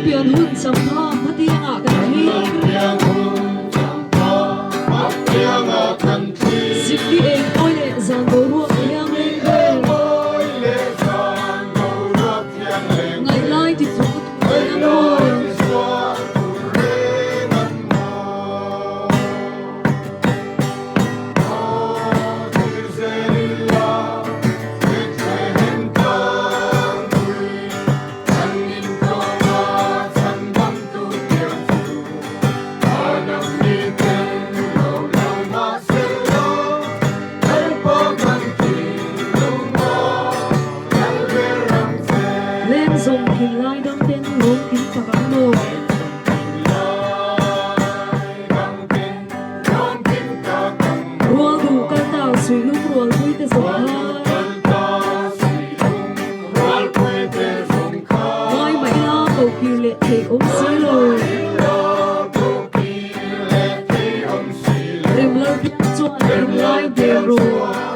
pian hun sam tha matianga kan hi Sikhi ek oile zan go ro yang le ngai lai ti chu Sông kinh lai đâm tên luôn kín cả các nô Ruộng đủ căn tàu suy lúc ruộng quy tê sông hai Mai mãi lo cầu kiều lệ thầy ôm xí lồi Rìm lơ biết chuan rìm lai đề rùa